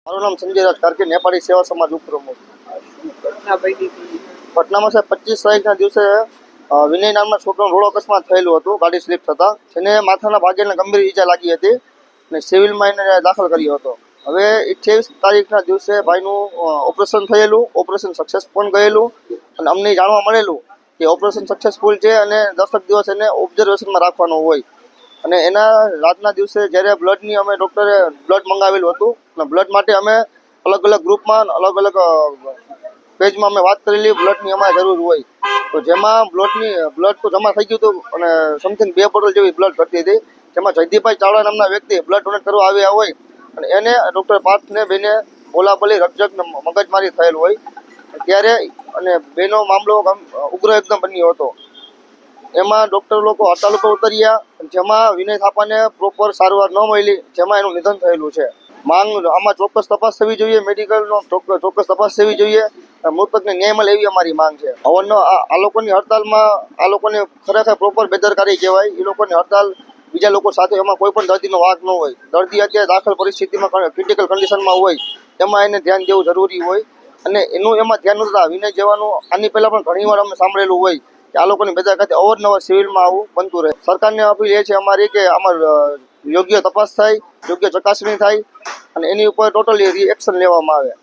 મારું નામ સંજય રાજ કાર્કે, નેપાળી સેવા સમાજ ઉપપ્રમુખ. ઘટનામાં સાહેબ 25 તારીખના દિવસે વિનય નામના છોકરાનો રોડ અકસ્માત થયેલું હતું ગાડી સ્લીપ થતાં. જેને માથાના ભાગેને ગંભીર ઈજા લાગી હતી અને સિવિલમાં એને દાખલ કર્યો હતો. હવે 28 તારીખના દિવસે ભાઈનું ઓપરેશન થયેલું, ઓપરેશન સક્સેસ પણ ગયેલું અને અમને જાણવા મળેલું કે ઓપરેશન સક્સેસફુલ છે અને 10 દિવસ એને ઓબ્ઝર્વેશનમાં રાખવાનો હોય. અને એના રાતના દિવસે જ્યારે બ્લડની અમે ડૉક્ટરે બ્લડ મંગાવેલું હતું અને બ્લડ માટે અમે અલગ અલગ ગ્રુપમાં અલગ અલગ પેજમાં અમે વાત કરેલી બ્લડની અમારે જરૂર હોય. તો જેમાં બ્લડ તો જમા થઈ ગયું હતું અને સમથિંગ 2 બોટલ જેવી બ્લડ ઘટતી હતી. જેમાં જયદીપભાઈ ચાવડા નામના વ્યક્તિ બ્લડ ડોનેટ કરવા આવ્યા હોય અને એને ડૉક્ટર પાર્થને બેને બોલાબોલી રકઝક મગજમારી થયેલ હોય ત્યારે અને બેનો મામલો ઉગ્ર એકદમ બન્યો હતો. એમાં ડૉક્ટર લોકો હડતાલ ઉપર ઉતર્યા, જેમાં વિનય થાપાને પ્રોપર સારવાર ન મળી, જેમાં એનું નિધન થયેલું છે. માંગ આમાં ચોક્કસ તપાસ થવી જોઈએ, મેડિકલનો ચોક્કસ તપાસ થવી જોઈએ, મૃતકને ન્યાય મળે એવી અમારી માંગ છે. આ લોકોની હડતાલમાં આ લોકોને ખરેખર પ્રોપર બેદરકારી કહેવાય. એ લોકોની હડતાલ બીજા લોકો સાથે એમાં કોઈ પણ દર્દીનો વાંક ન હોય. દર્દી અત્યારે દાખલ પરિસ્થિતિમાં ક્રિટિકલ કન્ડિશનમાં હોય, એમાં એને ધ્યાન દેવું જરૂરી હોય અને એનું એમાં ધ્યાન નહોતા. વિનય જવાનું આની પહેલાં પણ ઘણીવાર અમે સાંભળેલું હોય કે આ લોકોની બેદરકારી અવારનવાર સિવિલમાં આવું બનતું રહે. સરકારને અપીલ એ છે અમારી કે આમાં યોગ્ય તપાસ થાય, યોગ્ય ચકાસણી થાય અને એની ઉપર ટોટલી એક્શન લેવામાં આવે.